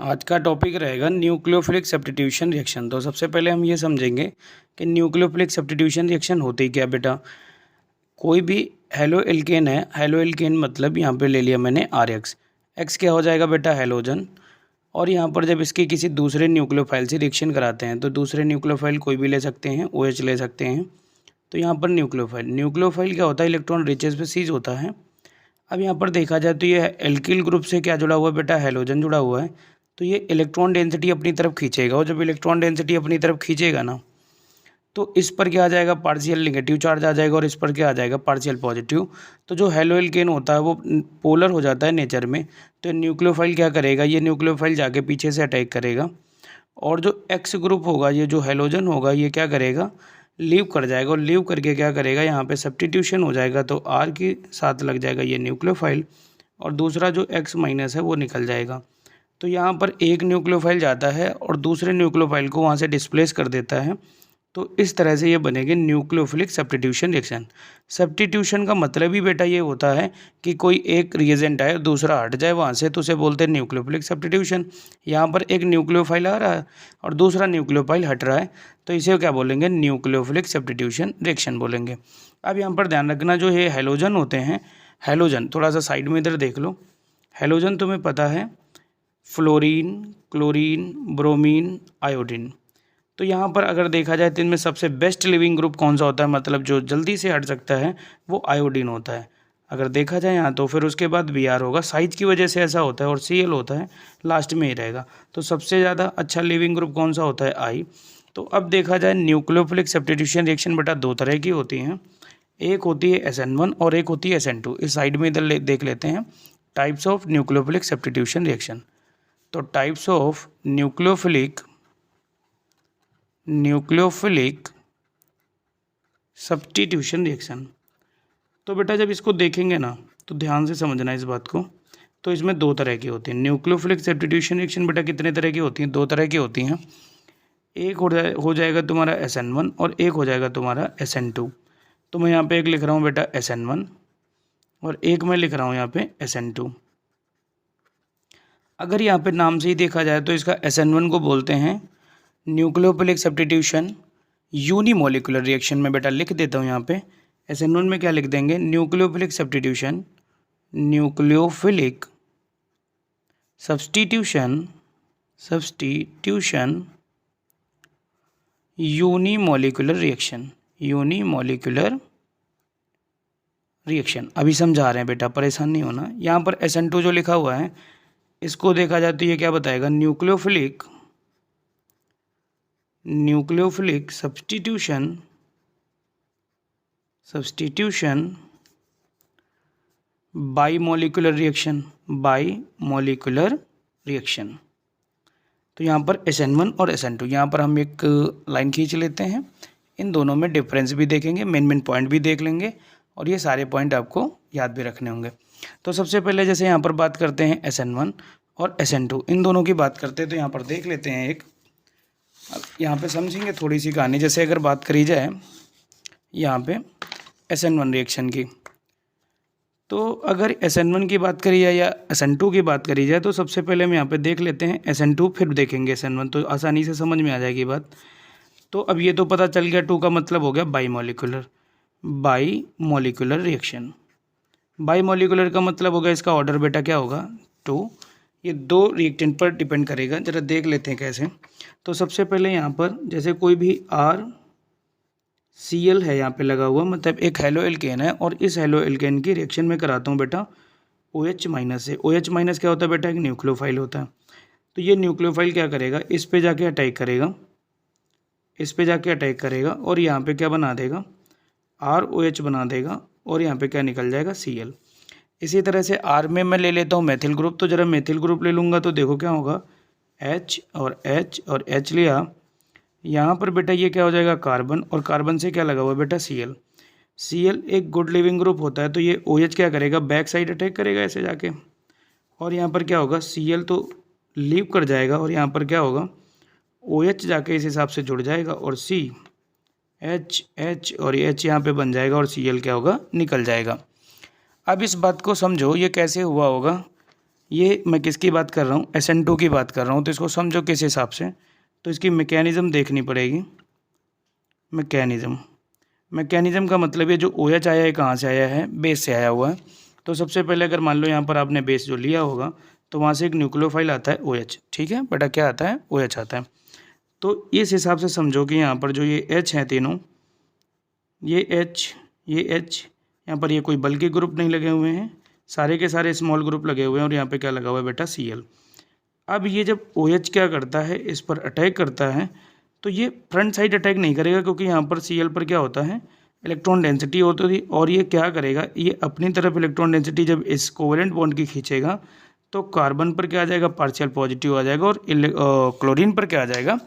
आज का टॉपिक रहेगा न्यूक्लियोफिलिक सब्स्टिट्यूशन रिएक्शन। तो सबसे पहले हम ये समझेंगे कि न्यूक्लियोफिलिक सब्स्टिट्यूशन रिएक्शन होती क्या बेटा। कोई भी हेलो एल्केन है, हेलो एल्केन मतलब यहाँ पे ले लिया मैंने आर एक्स। एक्स क्या हो जाएगा बेटा, हेलोजन। और यहाँ पर जब इसके किसी दूसरे न्यूक्लियोफाइल से रिएक्शन कराते हैं तो दूसरे न्यूक्लियोफाइल कोई भी ले सकते हैं, ओ एच ले सकते हैं। तो यहाँ पर न्यूक्लियोफाइल क्या होता है, इलेक्ट्रॉन रिच स्पीशीज होता है। अब यहाँ पर देखा जाए तो ये एल्किल ग्रुप से क्या जुड़ा हुआ है बेटा, हेलोजन जुड़ा हुआ है। तो ये इलेक्ट्रॉन डेंसिटी अपनी तरफ खींचेगा, और जब इलेक्ट्रॉन डेंसिटी अपनी तरफ खींचेगा ना, तो इस पर क्या आ जाएगा, पार्शियल नेगेटिव चार्ज आ जाएगा, और इस पर क्या आ जाएगा, पार्शियल पॉजिटिव। तो जो हेलो एल्केन होता है वो पोलर हो जाता है नेचर में। तो न्यूक्लियोफाइल क्या करेगा, ये न्यूक्लियोफाइल जाके पीछे से अटैक करेगा, और जो एक्स ग्रुप होगा, ये जो हेलोजन होगा, ये क्या करेगा, लीव कर जाएगा। और लीव करके क्या करेगा, यहाँ पे सब्स्टिट्यूशन हो जाएगा। तो आर के साथ लग जाएगा ये न्यूक्लियोफाइल, और दूसरा जो एक्स माइनस है वो निकल जाएगा। तो यहाँ पर एक न्यूक्लियोफाइल जाता है और दूसरे न्यूक्लियोफाइल को वहाँ से डिस्प्लेस कर देता है। तो इस तरह से ये बनेगी न्यूक्लियोफिलिक सब्स्टिट्यूशन रिएक्शन। सब्स्टिट्यूशन का मतलब ही बेटा ये होता है कि कोई एक रिएजेंट आए और दूसरा हट जाए वहाँ से, तो उसे बोलते हैं न्यूक्लियोफिलिक सब्स्टिट्यूशन। यहाँ पर एक न्यूक्लियोफाइल आ रहा है और दूसरा न्यूक्लियोफाइल हट रहा है, तो इसे क्या बोलेंगे, न्यूक्लियोफिलिक सब्स्टिट्यूशन रिएक्शन बोलेंगे। अब यहाँ पर ध्यान रखना, जो ये हेलोजन होते हैं, हेलोजन थोड़ा सा साइड में इधर देख लो। हेलोजन तुम्हें पता है, फ्लोरीन, क्लोरीन, ब्रोमीन, आयोडीन। तो यहाँ पर अगर देखा जाए तो इनमें सबसे बेस्ट लिविंग ग्रुप कौन सा होता है, मतलब जो जल्दी से हट सकता है, वो आयोडीन होता है। अगर देखा जाए यहाँ तो फिर उसके बाद बी आर होगा, साइज की वजह से ऐसा होता है, और सी एल होता है लास्ट में ही रहेगा। तो सबसे ज़्यादा अच्छा लिविंग ग्रुप कौन सा होता है, आई। तो अब देखा जाए न्यूक्लियोफिलिक सब्स्टिट्यूशन रिएक्शन बेटा दो तरह की होती हैं। एक होती है SN1 और एक होती है SN2। इस साइड में इधर देख लेते हैं types of nucleophilic substitution reaction. तो types of nucleophilic substitution reaction. तो बेटा जब इसको देखेंगे ना तो ध्यान से समझना इस बात को। तो इसमें दो तरह की होती हैं न्यूक्लियोफिलिक सब्स्टिट्यूशन रिएक्शन। बेटा कितने तरह की होती हैं, दो तरह की होती हैं। एक हो जाएगा तुम्हारा SN1 और एक हो जाएगा तुम्हारा SN2। तो मैं यहाँ पे एक लिख रहा हूँ बेटा SN1 और एक मैं लिख रहा हूँ यहाँ पे SN2। अगर यहाँ पे नाम से ही देखा जाए तो इसका SN1 को बोलते हैं न्यूक्लियोफिलिक सब्स्टिट्यूशन यूनिमोलिकुलर रिएक्शन में। बेटा लिख देता हूँ यहाँ पे SN1 में क्या लिख देंगे, न्यूक्लियोफिलिक सब्स्टिट्यूशन यूनिमोलिकुलर रिएक्शन। अभी समझा रहे हैं बेटा, परेशान नहीं होना। यहाँ पर SN2 जो लिखा हुआ है, इसको देखा जाए तो ये क्या बताएगा, न्यूक्लियोफिलिक सब्स्टिट्यूशन बाईमोलिकुलर रिएक्शन। तो यहाँ पर SN1 और SN2, यहाँ पर हम एक लाइन खींच लेते हैं। इन दोनों में डिफरेंस भी देखेंगे, मेन पॉइंट भी देख लेंगे, और ये सारे पॉइंट आपको याद भी रखने होंगे। तो सबसे पहले जैसे यहाँ पर बात करते हैं SN1 और SN2, इन दोनों की बात करते हैं। तो यहाँ पर देख लेते हैं एक, यहाँ पे समझेंगे थोड़ी सी कहानी। जैसे अगर बात करी जाए यहाँ पे SN1 रिएक्शन की, तो अगर SN1 की बात करी जाए या SN2 की बात करी जाए, तो सबसे पहले हम यहाँ पे देख लेते हैं SN2, फिर देखेंगे SN1, तो आसानी से समझ में आ जाएगी बात। तो अब ये तो पता चल गया, 2 का मतलब हो गया बाईमोलिकुलर रिएक्शन। बाईमोलिकुलर का मतलब हो गया, इसका ऑर्डर बेटा क्या होगा, 2। ये 2 रिएक्टेंट पर डिपेंड करेगा, जरा देख लेते हैं कैसे। तो सबसे पहले यहाँ पर जैसे कोई भी RCl है यहाँ पे लगा हुआ, मतलब एक हेलो एल्केन है, और इस हेलो एल्केन की रिएक्शन में कराता हूँ बेटा OH माइनस से। OH माइनस क्या होता है बेटा, एक न्यूक्लियोफाइल होता है। तो ये न्यूक्लियोफाइल क्या करेगा, इस पे जाके अटैक करेगा, और यहाँ पे क्या बना देगा, ROH बना देगा, और यहाँ पे क्या निकल जाएगा, Cl। इसी तरह से R में मैं ले लेता हूँ मेथिल ग्रुप। तो जरा मेथिल ग्रुप ले लूँगा तो देखो क्या होगा, H और H और H लिया। यहाँ पर बेटा ये क्या हो जाएगा, कार्बन, और कार्बन से क्या लगा हुआ बेटा, Cl एक गुड लिविंग ग्रुप होता है। तो ये OH क्या करेगा, बैक साइड अटैक करेगा ऐसे जाके, और यहाँ पर क्या होगा, Cl तो लीव कर जाएगा, और यहाँ पर क्या होगा, OH जाके इस हिसाब से जुड़ जाएगा, और H और H यहाँ पे बन जाएगा, और Cl क्या होगा, निकल जाएगा। अब इस बात को समझो, ये कैसे हुआ होगा। ये मैं किसकी बात कर रहा हूँ, SN2 की बात कर रहा हूँ। तो इसको समझो किस हिसाब से, तो इसकी मैकेनिज़्म देखनी पड़ेगी। मैकेनिज़्म का मतलब ये जो OH आया है कहाँ से आया है, बेस से आया हुआ है। तो सबसे पहले अगर मान लो यहाँ पर आपने बेस जो लिया होगा तो वहाँ से एक न्यूक्लियोफाइल आता है OH, ठीक है बेटा, क्या आता है, OH आता है। तो इस हिसाब से समझो कि यहाँ पर जो ये H हैं तीनों, ये H, यहाँ पर ये कोई बल्कि ग्रुप नहीं लगे हुए हैं, सारे के सारे स्मॉल ग्रुप लगे हुए हैं, और यहाँ पे क्या लगा हुआ है बेटा, Cl। अब ये जब OH क्या करता है, इस पर अटैक करता है, तो ये फ्रंट साइड अटैक नहीं करेगा, क्योंकि यहाँ पर Cl पर क्या होता है, इलेक्ट्रॉन डेंसिटी होती थी। और ये क्या करेगा, ये अपनी तरफ इलेक्ट्रॉन डेंसिटी जब इस कोवेलेंट बॉन्ड की खींचेगा तो कार्बन पर क्या आ जाएगा, पार्शियल पॉजिटिव आ जाएगा, और क्लोरीन पर क्या आ जाएगा,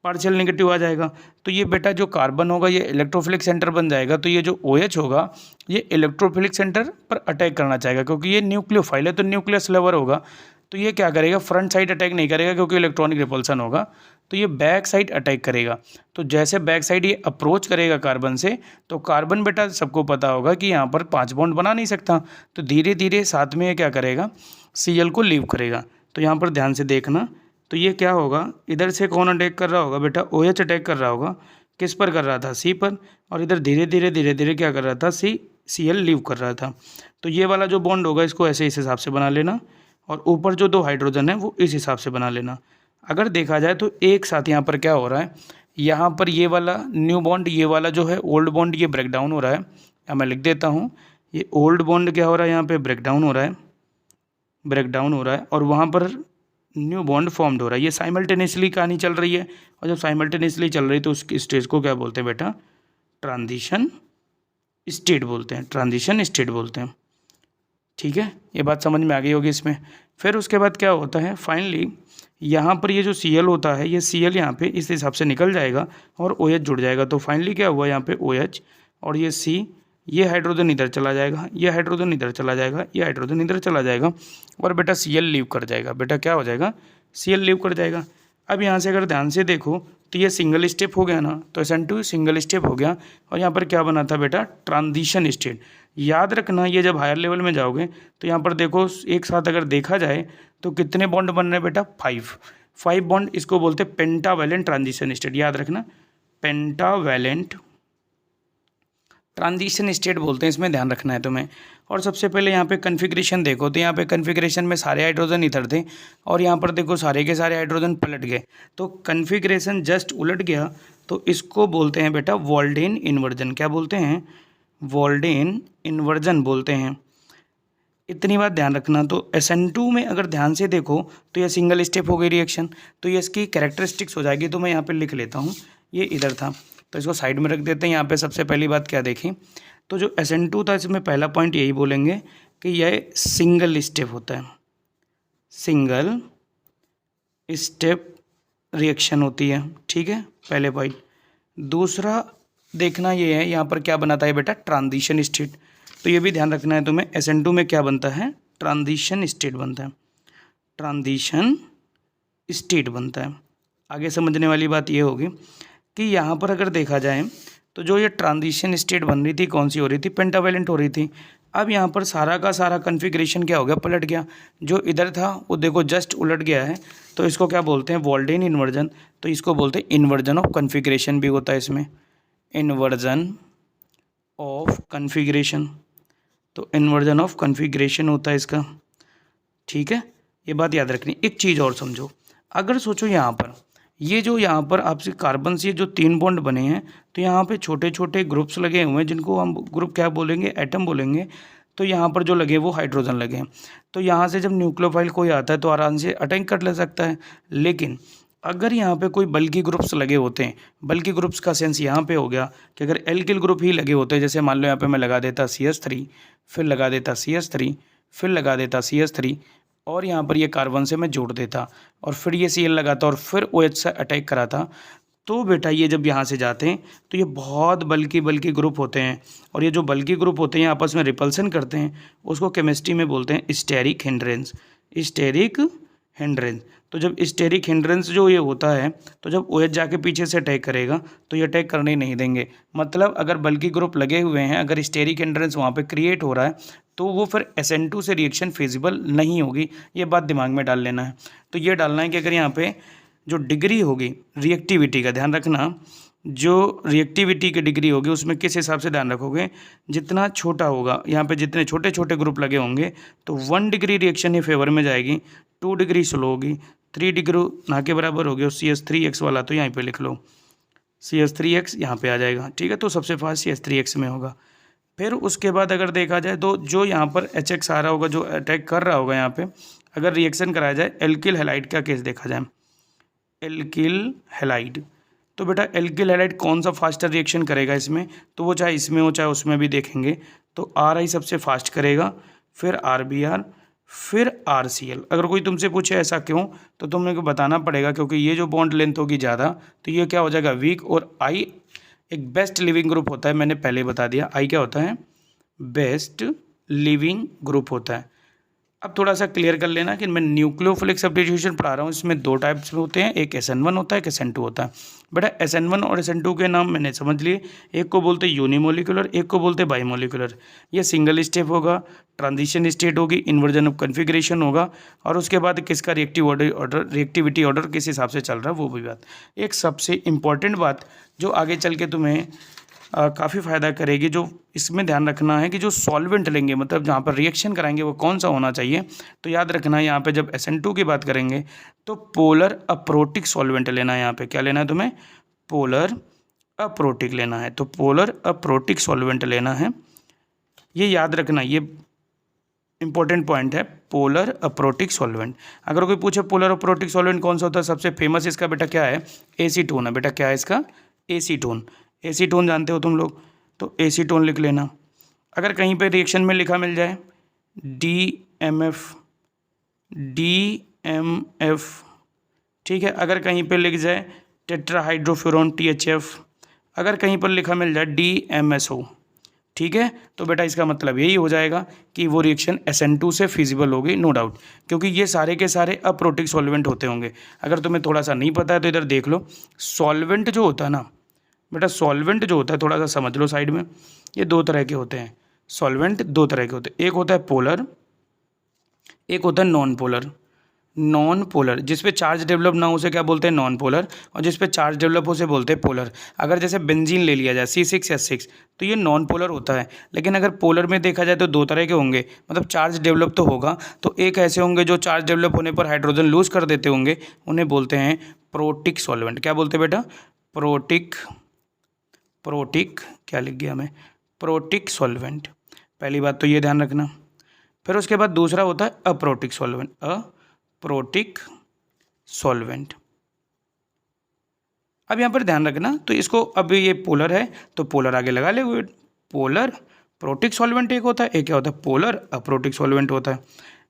पार्शियल नेगेटिव आ जाएगा। तो ये बेटा जो कार्बन होगा ये इलेक्ट्रोफिलिक सेंटर बन जाएगा। तो ये जो OH होगा ये इलेक्ट्रोफिलिक सेंटर पर अटैक करना चाहेगा, क्योंकि ये न्यूक्लियोफाइल है तो न्यूक्लियस लवर होगा। तो ये क्या करेगा, फ्रंट साइड अटैक नहीं करेगा क्योंकि इलेक्ट्रॉनिक रिपल्सन होगा, तो ये बैक साइड अटैक करेगा। तो जैसे बैक साइड ये अप्रोच करेगा कार्बन से, तो कार्बन बेटा सबको पता होगा कि यहाँ पर 5 बॉन्ड बना नहीं सकता, तो धीरे धीरे साथ में ये क्या करेगा, Cl को लीव करेगा। तो यहाँ पर ध्यान से देखना, तो ये क्या होगा, इधर से कौन अटैक कर रहा होगा बेटा, OH अटैक कर रहा होगा, किस पर कर रहा था, C पर, और इधर धीरे धीरे क्या कर रहा था, Cl लीव कर रहा था। तो ये वाला जो बॉन्ड होगा इसको ऐसे इस हिसाब से बना लेना, और ऊपर जो 2 हाइड्रोजन है वो इस हिसाब से बना लेना। अगर देखा जाए तो एक साथ यहाँ पर क्या हो रहा है, यहाँ पर ये वाला न्यू बॉन्ड, ये वाला जो है ओल्ड बॉन्ड, ये ब्रेक डाउन हो रहा है। अब मैं लिख देता हूँ, ये ओल्ड बॉन्ड क्या हो रहा है, यहाँ पे ब्रेक डाउन हो रहा है, और वहाँ पर न्यू बॉन्ड फॉर्म्ड हो रहा है। ये साइमल्टेनियसली कहानी चल रही है, और जब साइमल्टेनियसली चल रही है तो उस स्टेज को क्या बोलते हैं बेटा, ट्रांजिशन स्टेट बोलते हैं। ठीक है, ये बात समझ में आ गई होगी इसमें। फिर उसके बाद क्या होता है, फाइनली यहाँ पर ये जो Cl होता है, ये Cl यहाँ पे इस हिसाब से निकल जाएगा और OH जुड़ जाएगा। तो फाइनली क्या हुआ, यहाँ पे OH और ये C, ये हाइड्रोजन इधर चला जाएगा, ये हाइड्रोजन इधर चला जाएगा, ये हाइड्रोजन इधर चला जाएगा, और बेटा Cl लीव कर जाएगा। बेटा क्या हो जाएगा, Cl लीव कर जाएगा। अब यहाँ से अगर ध्यान से देखो तो ये सिंगल स्टेप हो गया ना, तो SN2 सिंगल स्टेप हो गया, और यहाँ पर क्या बना था बेटा, ट्रांजिशन स्टेट। याद रखना, ये जब हायर लेवल में जाओगे तो यहाँ पर देखो एक साथ अगर देखा जाए तो कितने बॉन्ड बन रहे हैं बेटा, 5 बॉन्ड। इसको बोलते हैं पेंटावैलेंट ट्रांजिशन स्टेट, याद रखना, पेंटावैलेंट ट्रांजिशन स्टेट बोलते हैं, इसमें ध्यान रखना है तुम्हें। और सबसे पहले यहाँ पे कन्फिग्रेशन देखो, तो यहाँ पे कन्फिग्रेशन में सारे हाइड्रोजन इधर थे, और यहाँ पर देखो सारे के सारे हाइड्रोजन पलट गए, तो कन्फिग्रेशन जस्ट उलट गया। तो इसको बोलते हैं बेटा वॉल्डेन इन्वर्जन। क्या बोलते हैं, वॉल्डेन इन्वर्जन बोलते हैं। इतनी बात ध्यान रखना। तो SN2 में अगर ध्यान से देखो तो ये सिंगल स्टेप हो गई रिएक्शन, तो ये इसकी कैरेक्टरिस्टिक्स हो जाएगी। तो मैं यहाँ पे लिख लेता हूँ, ये इधर था तो इसको साइड में रख देते हैं। यहाँ पे सबसे पहली बात क्या देखी, तो जो SN2 था इसमें पहला पॉइंट यही बोलेंगे कि यह सिंगल स्टेप होता है, सिंगल स्टेप रिएक्शन होती है। ठीक है, पहले पॉइंट। दूसरा देखना ये है, यहाँ पर क्या बनाता है बेटा, ट्रांजिशन स्टेट। तो ये भी ध्यान रखना है तुम्हें, SN2 में क्या बनता है, ट्रांजिशन स्टेट बनता है, ट्रांजिशन स्टेट बनता है। आगे समझने वाली बात ये होगी कि यहाँ पर अगर देखा जाए तो जो ये ट्रांजिशन स्टेट बन रही थी कौन सी हो रही थी, पेंटावैलेंट हो रही थी। अब यहाँ पर सारा का सारा कन्फिग्रेशन क्या हो गया, पलट गया। जो इधर था वो देखो जस्ट उलट गया है, तो इसको क्या बोलते हैं, वॉल्डेन इन्वर्जन। तो इसको बोलते हैं इन्वर्जन ऑफ कन्फिग्रेशन भी होता है इसमें, इन्वर्जन ऑफ कन्फिग्रेशन। तो इन्वर्जन ऑफ कन्फिग्रेशन होता है इसका। ठीक है, ये बात याद रखनी। एक चीज़ और समझो, अगर सोचो यहाँ पर ये जो यहाँ पर आपसे कार्बन से जो 3 बॉन्ड बने हैं, तो यहाँ पे छोटे छोटे ग्रुप्स लगे हुए हैं जिनको हम ग्रुप क्या बोलेंगे, एटम बोलेंगे। तो यहाँ पर जो लगे वो हाइड्रोजन लगे हैं। तो यहाँ से जब न्यूक्लियोफाइल कोई आता है तो आराम से अटैक कर ले सकता है। लेकिन अगर यहाँ पे कोई बल्कि ग्रुप्स लगे होते हैं, बल्कि ग्रुप्स का सेंस यहाँ पे हो गया कि अगर एल्किल ग्रुप ही लगे होते हैं, जैसे मान लो यहाँ पे मैं लगा देता CH3, फिर लगा देता CH3, फिर लगा देता CH3, और यहाँ पर ये कार्बन से मैं जोड़ देता, और फिर ये Cl लगाता और फिर OH से अटैक कराता, तो बेटा ये जब यहाँ से जाते हैं तो ये बहुत बल्कि ग्रुप होते हैं। और ये जो बल्कि ग्रुप होते हैं आपस में रिपल्सन करते हैं, उसको केमिस्ट्री में बोलते हैं स्टेरिक हिंड्रेंस, स्टेरिक हिंड्रेंस। तो जब स्टेरिक हिंड्रेंस जो ये होता है, तो जब OH जाके पीछे से अटैक करेगा तो ये अटैक करने नहीं देंगे। मतलब अगर बल्कि ग्रुप लगे हुए हैं, अगर स्टेरिक हिंड्रेंस वहाँ पे क्रिएट हो रहा है तो वो फिर SN2 से रिएक्शन फिजिबल नहीं होगी। ये बात दिमाग में डाल लेना है। तो ये डालना है कि अगर यहाँ पे जो डिग्री होगी रिएक्टिविटी का, ध्यान रखना, जो रिएक्टिविटी की डिग्री होगी उसमें किस हिसाब से ध्यान रखोगे, जितना छोटा होगा, यहाँ पे जितने छोटे छोटे ग्रुप लगे होंगे तो 1 डिग्री रिएक्शन ही फेवर में जाएगी, 2 डिग्री स्लो होगी, 3 डिग्री ना के बराबर होगी। और CH3X वाला तो यहाँ पे लिख लो, CH3X यहाँ पे आ जाएगा, ठीक है। तो सबसे फास्ट CH3X में होगा। फिर उसके बाद अगर देखा जाए तो जो यहाँ पर HX आ रहा होगा, जो अटैक कर रहा होगा यहाँ पे, अगर रिएक्शन कराया जाए एल्किल हैलाइड का केस देखा जाए, एल्किल हैलाइड, तो बेटा एल्किल हैलाइड कौन सा फास्टर रिएक्शन करेगा इसमें, तो वो चाहे इसमें हो चाहे उसमें भी देखेंगे तो RI सबसे फास्ट करेगा, फिर RBr, फिर RCl। अगर कोई तुमसे पूछे ऐसा क्यों, तो तुमने को बताना पड़ेगा क्योंकि ये जो बॉन्ड लेंथ होगी ज़्यादा तो ये क्या हो जाएगा, वीक। और I एक बेस्ट लिविंग ग्रुप होता है, मैंने पहले बता दिया, I क्या होता है, बेस्ट लिविंग ग्रुप होता है। अब थोड़ा सा क्लियर कर लेना कि मैं न्यूक्लियोफिलिक सब्स्टिट्यूशन पढ़ा रहा हूँ, इसमें 2 टाइप्स में होते हैं, एक SN1 होता है, एक SN2 होता है। बेटा SN1 और SN2 के नाम मैंने समझ लिए, एक को बोलते हैं यूनिमोलिकुलर, एक को बोलते हैं बाईमोलिकुलर। ये सिंगल स्टेप होगा, ट्रांजिशन स्टेट होगी, इन्वर्जन ऑफ कन्फिग्रेशन होगा, और उसके बाद किसका रिएक्टिविटी ऑर्डर किस हिसाब से चल रहा है वो भी बात। एक सबसे इम्पॉर्टेंट बात जो आगे चल के तुम्हें काफ़ी फ़ायदा करेगी, जो इसमें ध्यान रखना है कि जो सॉल्वेंट लेंगे, मतलब जहाँ पर रिएक्शन कराएंगे वो कौन सा होना चाहिए। तो याद रखना यहाँ पे जब SN2 की बात करेंगे तो पोलर अप्रोटिक सॉल्वेंट लेना है। यहाँ पे क्या लेना है तुम्हें, पोलर अप्रोटिक लेना है। तो पोलर अप्रोटिक सॉल्वेंट लेना है, ये याद रखना, ये इंपॉर्टेंट पॉइंट है, पोलर अप्रोटिक सॉल्वेंट। अगर कोई पूछे पोलर अप्रोटिक सॉल्वेंट कौन सा होता है, सबसे फेमस इसका बेटा क्या है, एसीटोन है। बेटा क्या है इसका, एसीटोन। एसीटोन जानते हो तुम लोग, तो एसीटोन लिख लेना। अगर कहीं पे रिएक्शन में लिखा मिल जाए DMF, DMF, ठीक है। अगर कहीं पे लिख जाए टेट्राहाइड्रोफ्यूरॉन THF, अगर कहीं पर लिखा मिल जाए DMSO, ठीक है, तो बेटा इसका मतलब यही हो जाएगा कि वो रिएक्शन SN2 से फिजिबल होगी, नो डाउट, क्योंकि ये सारे के सारे अप्रोटिक सॉल्वेंट होते होंगे। अगर तुम्हें थोड़ा सा नहीं पता है तो इधर देख लो, सॉल्वेंट जो होता है ना बेटा, सॉल्वेंट जो होता है थोड़ा सा समझ लो साइड में, ये 2 तरह के होते हैं। सॉल्वेंट 2 तरह के होते हैं, एक होता है पोलर, एक होता है नॉन पोलर। नॉन पोलर जिस पे चार्ज डेवलप ना हो उसे क्या बोलते हैं, नॉन पोलर, और जिस पे चार्ज डेवलप हो उसे बोलते हैं पोलर। अगर जैसे बेंजीन ले लिया जाए C6H6 तो ये नॉन पोलर होता है, लेकिन अगर पोलर में देखा जाए तो 2 तरह के होंगे, मतलब चार्ज डेवलप तो होगा, तो एक ऐसे होंगे जो चार्ज डेवलप होने पर हाइड्रोजन लूज कर देते होंगे, उन्हें बोलते हैं प्रोटिक सॉल्वेंट। क्या बोलते हैं बेटा, प्रोटिक, प्रोटिक क्या लिख गया मैं, प्रोटिक सॉल्वेंट। पहली बात तो ये ध्यान रखना। फिर उसके बाद दूसरा होता है अप्रोटिक सॉल्वेंट, अप्रोटिक सॉल्वेंट। अब यहाँ पर ध्यान रखना, तो इसको, अब ये पोलर है तो पोलर आगे लगा ले, पोलर प्रोटिक सॉल्वेंट एक होता है, एक क्या होता है, पोलर अप्रोटिक सॉल्वेंट होता है।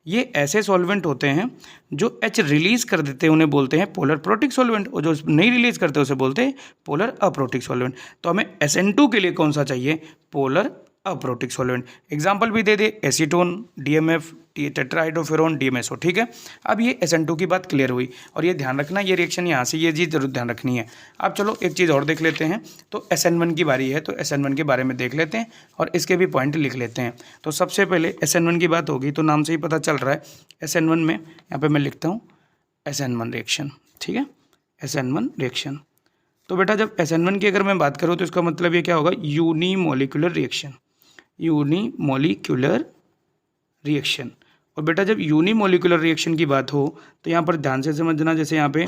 ये ऐसे सॉल्वेंट होते हैं जो H रिलीज कर देते हैं, उन्हें बोलते हैं पोलर प्रोटिक सॉल्वेंट, और जो नहीं रिलीज करते उसे बोलते हैं पोलर अप्रोटिक सॉल्वेंट। तो हमें SN2 के लिए कौन सा चाहिए, पोलर अप्रोटिक सॉल्वेंट। एग्जाम्पल भी दे दे, एसीटोन, DMF, टेट्राहाइड्रोफ्यूरॉन, DMSO, ठीक है। अब ये SN2 की बात क्लियर हुई, और ये ध्यान रखना, ये रिएक्शन यहाँ से, ये चीज़ जरूर ध्यान रखनी है। अब चलो एक चीज़ और देख लेते हैं, तो SN1 की बारी है, तो SN1 के बारे में देख लेते हैं और इसके भी पॉइंट लिख लेते हैं। तो सबसे पहले SN1 की बात होगी, तो नाम से ही पता चल रहा है SN1 में, यहाँ पर मैं लिखता हूँ SN1 रिएक्शन, ठीक है, SN1 रिएक्शन। तो बेटा जब SN1 की अगर मैं बात करूँ तो इसका मतलब ये क्या होगा, यूनिमोलिकुलर रिएक्शन, यूनिमोलिकुलर रिएक्शन। और बेटा जब यूनिमोलिकुलर रिएक्शन की बात हो तो यहाँ पर ध्यान से समझना, जैसे यहाँ पे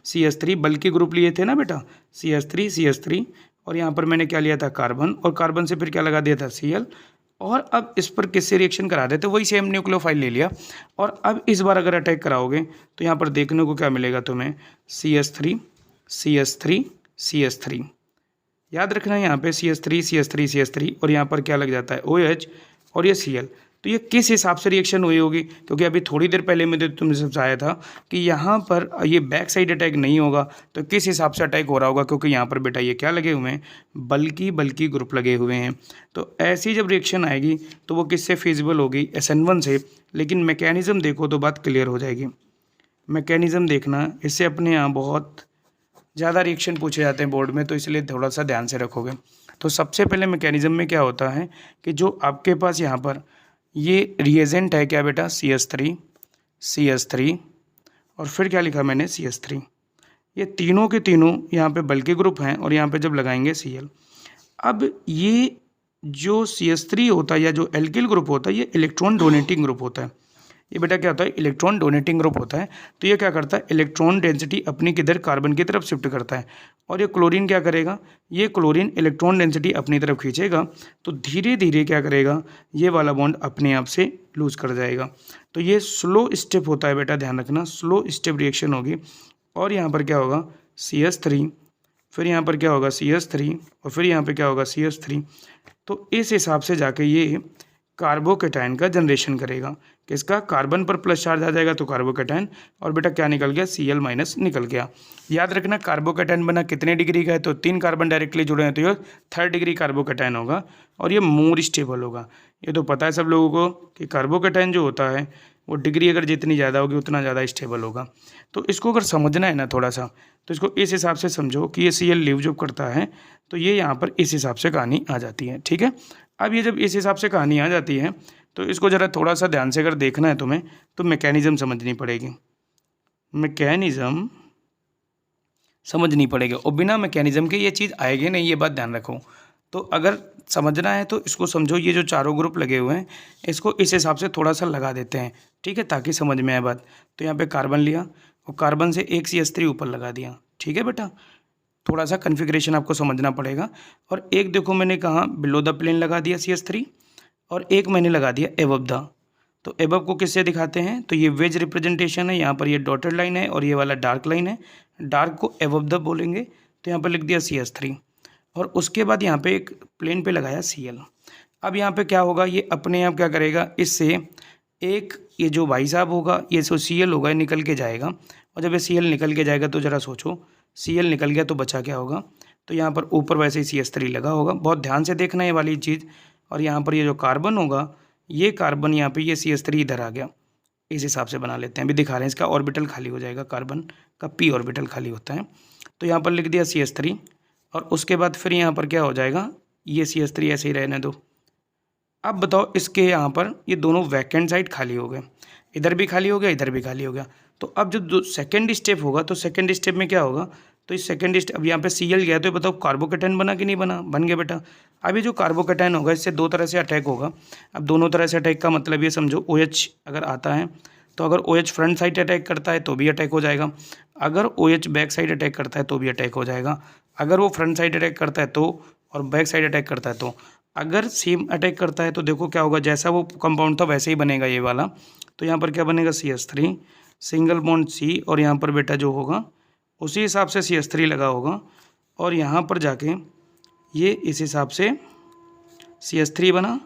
CH3 बल्कि ग्रुप लिए थे ना बेटा, CH3, और यहाँ पर मैंने क्या लिया था, कार्बन, और कार्बन से फिर क्या लगा दिया था, Cl, और अब इस पर किससे रिएक्शन करा देते, वही सेम न्यूक्लियोफाइल ले लिया, और अब इस बार अगर अटैक कराओगे तो यहाँ पर देखने को क्या मिलेगा तुम्हें, CH3, याद रखना यहाँ पे CH3, और यहाँ पर क्या लग जाता है, OH, और ये Cl। तो ये किस हिसाब से रिएक्शन हुई होगी, क्योंकि अभी थोड़ी देर पहले मैंने तुमने समझाया था कि यहाँ पर ये बैक साइड अटैक नहीं होगा, तो किस हिसाब से अटैक हो रहा होगा, क्योंकि यहाँ पर बेटा ये क्या लगे हुए हैं, बल्कि ग्रुप लगे हुए हैं। तो ऐसी जब रिएक्शन आएगी तो वो किससे फिजिबल होगी, SN1 से। लेकिन मैकेनिज्म देखो तो बात क्लियर हो जाएगी, मैकेनिज़्म देखना, इससे अपने यहाँ बहुत ज़्यादा रिएक्शन पूछे जाते हैं बोर्ड में, तो इसलिए थोड़ा सा ध्यान से रखोगे। तो सबसे पहले मैकेनिज़्म में क्या होता है कि जो आपके पास यहाँ पर ये रिएजेंट है क्या बेटा, CH3 और फिर क्या लिखा मैंने, CH3। ये तीनों के तीनों यहाँ पे बल्कि ग्रुप हैं और यहाँ पे जब लगाएंगे Cl। अब ये जो CH3 होता है या जो एल्किल ग्रुप होता है ये इलेक्ट्रॉन डोनेटिंग ग्रुप होता है। ये बेटा क्या होता है, इलेक्ट्रॉन डोनेटिंग ग्रुप होता है। तो ये क्या करता है, इलेक्ट्रॉन डेंसिटी अपनी किधर, कार्बन की तरफ शिफ्ट करता है। और ये क्लोरीन क्या करेगा, ये क्लोरीन इलेक्ट्रॉन डेंसिटी अपनी तरफ खींचेगा, तो धीरे धीरे क्या करेगा, ये वाला बॉन्ड अपने आप से लूज कर जाएगा। तो ये स्लो स्टेप होता है बेटा, ध्यान रखना, स्लो स्टेप रिएक्शन होगी। और यहाँ पर क्या होगा, CH3, फिर यहाँ पर क्या होगा, CH3 और फिर यहाँ पर क्या होगा, CH3। तो इस हिसाब से जाके ये कार्बोकेटाइन का जनरेशन करेगा। किसका, कार्बन पर प्लस चार्ज आ जाएगा तो कार्बोकेटाइन, और बेटा क्या निकल गया, Cl माइनस निकल गया। याद रखना कार्बोकेटाइन बना कितने डिग्री का है, तो 3 कार्बन डायरेक्टली जुड़े हैं तो ये 3rd डिग्री कार्बोकेटाइन होगा और ये मोर स्टेबल होगा। ये तो पता है सब लोगों को कि कार्बोकेटाइन जो होता है वो डिग्री अगर जितनी ज़्यादा होगी उतना ज़्यादा स्टेबल होगा। तो इसको अगर समझना है ना थोड़ा सा, तो इसको इस हिसाब से समझो कि ये Cl लीव जब करता है तो ये यहाँ पर इस हिसाब से कहानी आ जाती है, ठीक है। अब ये जब इस हिसाब से कहानी आ जाती है तो इसको ज़रा थोड़ा सा ध्यान से अगर देखना है तुम्हें तो मैकेनिज़्म समझनी पड़ेगी, मैकेनिज़्म समझनी पड़ेगी, और बिना मैकेनिज़्म के ये चीज़ आएगी नहीं, ये बात ध्यान रखो। तो अगर समझना है तो इसको समझो, ये जो चारों ग्रुप लगे हुए हैं इसको इस हिसाब से थोड़ा सा लगा देते हैं, ठीक है, ताकि समझ में आए बात। तो यहाँ पे कार्बन लिया और कार्बन से एक CH3 ऊपर लगा दिया, ठीक है बेटा। थोड़ा सा कन्फिग्रेशन आपको समझना पड़ेगा। और एक देखो मैंने कहा बिलो द प्लेन लगा दिया CH3 और एक मैंने लगा दिया एबव द। तो एबव को किससे दिखाते हैं, तो ये वेज रिप्रेजेंटेशन है, यहाँ पर ये डॉटेड लाइन है और ये वाला डार्क लाइन है, डार्क को एबव द बोलेंगे। तो यहाँ पर लिख दिया CH3 और उसके बाद यहाँ पे एक प्लेन पे लगाया Cl। अब यहाँ पे क्या होगा, ये अपने आप क्या करेगा, इससे एक ये जो भाई साहब होगा ये जो Cl होगा निकल के जाएगा, और जब ये Cl निकल के जाएगा तो ज़रा सोचो Cl निकल गया तो बचा क्या होगा, तो यहाँ पर ऊपर वैसे ही CH3 लगा होगा। बहुत ध्यान से देखना ये वाली चीज़। और यहाँ पर ये जो कार्बन होगा, ये कार्बन यहाँ पे ये CH3 इधर आ गया, इस हिसाब से बना लेते हैं। अभी दिखा रहे हैं, इसका ऑर्बिटल खाली हो जाएगा, कार्बन का p ऑर्बिटल खाली होता है। तो यहाँ पर लिख दिया CH3 और उसके बाद फिर यहाँ पर क्या हो जाएगा, ये CH3 ऐसे ही रहने दो। अब बताओ इसके यहाँ पर ये दोनों वैकेंट साइड खाली हो गए, इधर भी खाली हो गया, इधर भी खाली हो गया। तो अब जो सेकेंड स्टेप होगा, तो सेकेंड स्टेप में क्या होगा, तो इस सेकेंड स्टेप, अब यहाँ पे Cl गया तो बताओ कार्बोकेटाइन बना कि नहीं बना, बन गया बेटा। अब ये जो कार्बोकेटाइन होगा इससे दो तरह से अटैक होगा। अब दोनों तरह से अटैक का मतलब ये समझो, OH अगर आता है तो अगर OH फ्रंट साइड अटैक करता है तो भी अटैक हो जाएगा, अगर OH बैक साइड अटैक करता है तो भी अटैक हो जाएगा। अगर वो फ्रंट साइड अटैक करता है तो, और बैक साइड अटैक करता है तो, अगर सेम अटैक करता है तो देखो क्या होगा, जैसा वो कंपाउंड था वैसे ही बनेगा ये वाला। तो यहाँ पर क्या बनेगा, CH3 सिंगल बॉन्ड C, और यहाँ पर बेटा जो होगा उसी हिसाब से CH3 लगा होगा, और यहाँ पर जाके ये इस हिसाब से CH3 बना,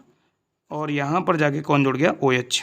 और यहाँ पर जाके कौन जुड़ गया, OH।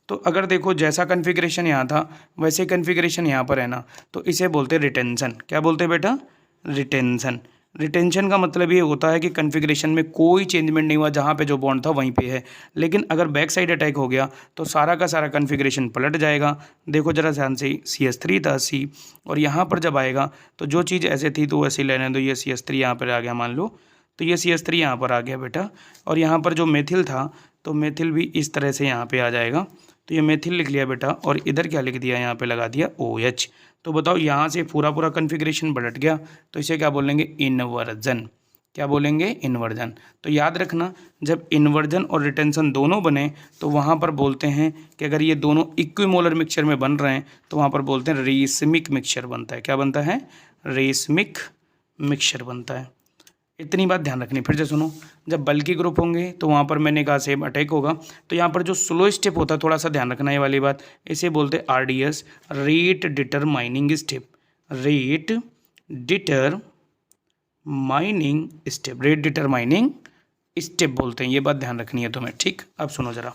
तो अगर देखो जैसा कन्फिग्रेशन यहाँ था वैसे कन्फिग्रेशन यहाँ पर है ना, तो इसे बोलते हैं रिटेंशन। क्या बोलते हैं बेटा, रिटेंशन। रिटेंशन का मतलब ये होता है कि कन्फिग्रेशन में कोई चेंजमेंट नहीं हुआ, जहाँ पे जो बॉन्ड था वहीं पे है। लेकिन अगर बैक साइड अटैक हो गया तो सारा का सारा कन्फिग्रेशन पलट जाएगा। देखो जरा ध्यान से, CH3 था C, और यहाँ पर जब आएगा तो जो चीज़ ऐसे थी तो वैसे लेने दो, ये CH3 यहाँ पर आ गया मान लो, तो ये CH3 यहाँ पर आ गया बेटा। और यहाँ पर जो मेथिल था तो मेथिल भी इस तरह से यहाँ पर आ जाएगा। तो ये मेथिल लिख लिया बेटा, और इधर क्या लिख दिया, यहाँ पे लगा दिया OH। तो बताओ यहाँ से पूरा पूरा कन्फिग्रेशन पलट गया, तो इसे क्या बोलेंगे, इन्वर्जन। क्या बोलेंगे, इन्वर्जन। तो याद रखना, जब इन्वर्जन और रिटेंशन दोनों बने तो वहाँ पर बोलते हैं कि अगर ये दोनों इक्विमोलर मिक्सचर में बन रहे हैं तो वहाँ पर बोलते हैं रेसमिक मिक्सचर बनता है। क्या बनता है, रेसमिक मिक्सचर बनता है। इतनी बात ध्यान रखनी। फिर से सुनो, जब बल्कि ग्रुप होंगे तो वहाँ पर मैंने कहा सेम अटैक होगा। तो यहाँ पर जो स्लो स्टेप होता है थोड़ा सा ध्यान रखना ये वाली बात, इसे बोलते हैं RDS, rate determining step. Rate determining step, rate determining step बोलते हैं, ये बात ध्यान रखनी है तुम्हें, ठीक। अब सुनो जरा,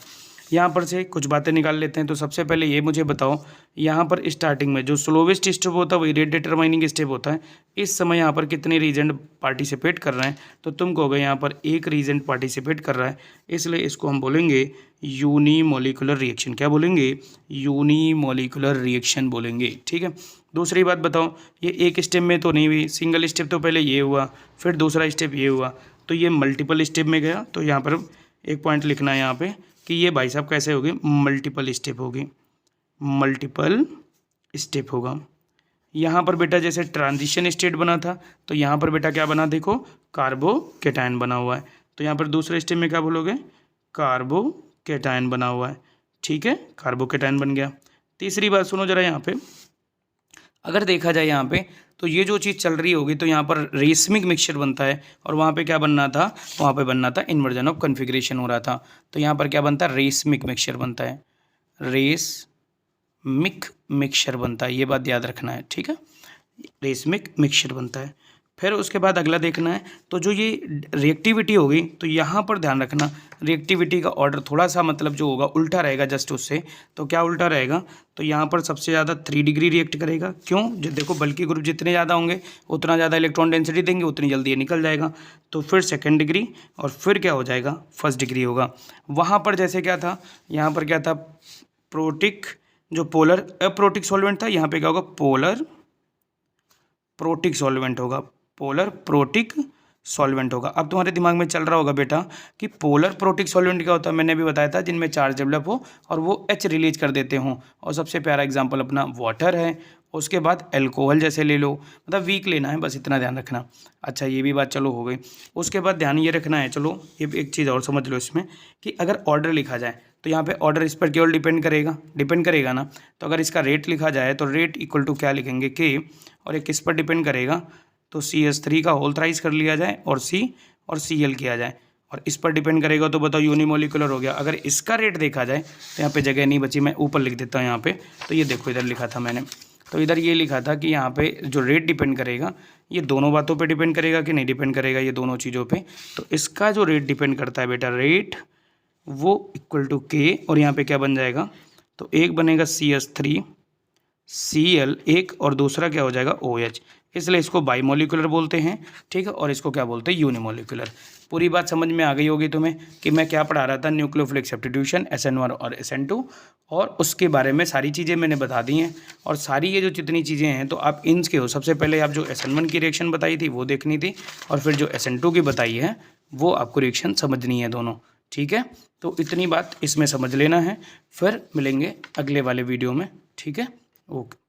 यहाँ पर से कुछ बातें निकाल लेते हैं। तो सबसे पहले ये मुझे बताओ, यहाँ पर स्टार्टिंग में जो स्लोवेस्ट स्टेप होता है वही रेट डिटरमाइनिंग स्टेप होता है। इस समय यहाँ पर कितने रीजेंट पार्टिसिपेट कर रहे हैं, तो तुम कहोगे यहाँ पर एक रीजेंट पार्टिसिपेट कर रहा है, इसलिए इसको हम बोलेंगे यूनिमोलिकुलर रिएक्शन। क्या बोलेंगे? यूनिमोलिकुलर रिएक्शन बोलेंगे। ठीक है। दूसरी बात बताओ, ये एक स्टेप में तो नहीं हुई, सिंगल स्टेप तो पहले ये हुआ, फिर दूसरा स्टेप ये हुआ, तो ये मल्टीपल स्टेप में गया। तो यहाँ पर एक पॉइंट लिखना है यहाँ पे कि ये भाई साहब कैसे होगी, मल्टीपल स्टेप होगी, मल्टीपल स्टेप होगा। यहाँ पर बेटा जैसे ट्रांजिशन स्टेट बना था, तो यहाँ पर बेटा क्या बना, देखो कार्बोकेटायन बना हुआ है। तो यहाँ पर दूसरे स्टेप में क्या बोलोगे, कार्बोकेटायन बना हुआ है। ठीक है, कार्बोकेटायन बन गया। तीसरी बात सुनो जरा, यहाँ पे अगर देखा जाए यहाँ पे तो ये जो चीज़ चल रही होगी, तो यहाँ पर रेसमिक मिक्सचर बनता है, और वहाँ पे क्या बनना था, वहाँ पे बनना था इन्वर्जन ऑफ कन्फिग्रेशन हो रहा था। तो यहाँ पर क्या बनता है, रेसमिक मिक्सचर बनता है, रेसमिक मिक्सचर बनता है, ये बात याद रखना है। ठीक है, रेसमिक मिक्सचर बनता है। फिर उसके बाद अगला देखना है, तो जो ये रिएक्टिविटी होगी, तो यहाँ पर ध्यान रखना, रिएक्टिविटी का ऑर्डर थोड़ा सा मतलब जो होगा उल्टा रहेगा जस्ट उससे। तो क्या उल्टा रहेगा, तो यहाँ पर सबसे ज़्यादा 3 डिग्री रिएक्ट करेगा। क्यों? जो देखो बल्कि ग्रुप जितने ज़्यादा होंगे उतना ज़्यादा इलेक्ट्रॉन डेंसिटी देंगे, उतनी जल्दी ये निकल जाएगा। तो फिर 2nd डिग्री, और फिर क्या हो जाएगा, 1st डिग्री होगा। वहाँ पर जैसे क्या था, यहाँ पर क्या था, प्रोटिक, जो पोलर अप्रोटिक सॉल्वेंट था, यहाँ पे क्या होगा, पोलर प्रोटिक सॉल्वेंट होगा, पोलर प्रोटिक सॉल्वेंट होगा। अब तुम्हारे दिमाग में चल रहा होगा बेटा कि पोलर प्रोटिक सॉल्वेंट क्या होता है, मैंने भी बताया था, जिनमें चार्ज डेवलप हो और वो H रिलीज कर देते हों। और सबसे प्यारा एग्जांपल अपना वाटर है। उसके बाद अल्कोहल जैसे ले लो, मतलब वीक लेना है, बस इतना ध्यान रखना। अच्छा, ये भी बात चलो हो गई। उसके बाद ध्यान ये रखना है, चलो ये एक चीज़ और समझ लो इसमें, कि अगर ऑर्डर लिखा जाए तो यहाँ पे ऑर्डर इस पर केवल डिपेंड करेगा ना। तो अगर इसका रेट लिखा जाए तो रेट इक्वल टू क्या लिखेंगे, के, और ये किस पर डिपेंड करेगा, तो CH3 का होल थ्राइस कर लिया जाए और C और Cl किया जाए, और इस पर डिपेंड करेगा, तो बताओ यूनिमोलिकुलर हो गया। अगर इसका रेट देखा जाए तो यहाँ पे जगह नहीं बची, मैं ऊपर लिख देता हूँ यहाँ पे। तो ये देखो इधर लिखा था मैंने, तो इधर ये लिखा था कि यहाँ पे जो रेट डिपेंड करेगा, ये दोनों बातों पे डिपेंड करेगा कि नहीं डिपेंड करेगा, ये दोनों चीज़ों पे। तो इसका जो रेट डिपेंड करता है बेटा, रेट वो इक्वल टू के, और यहाँ पे क्या बन जाएगा, तो एक बनेगा CH3 Cl एक, और दूसरा क्या हो जाएगा, OH। इसलिए इसको बाइमोलिकुलर बोलते हैं। ठीक है, और इसको क्या बोलते हैं, यूनिमोलिकुलर। पूरी बात समझ में आ गई होगी तुम्हें कि मैं क्या पढ़ा रहा था, न्यूक्लियोफिलिक सब्स्टिट्यूशन SN1 और SN2, और उसके बारे में सारी चीज़ें मैंने बता दी हैं। और सारी ये जो जितनी चीज़ें हैं तो आप इनके हो, सबसे पहले आप जो SN1 की रिएक्शन बताई थी वो देखनी थी, और फिर जो SN2 की बताई है वो आपको रिएक्शन समझनी है दोनों। ठीक है, तो इतनी बात इसमें समझ लेना है। फिर मिलेंगे अगले वाले वीडियो में। ठीक है, ओके।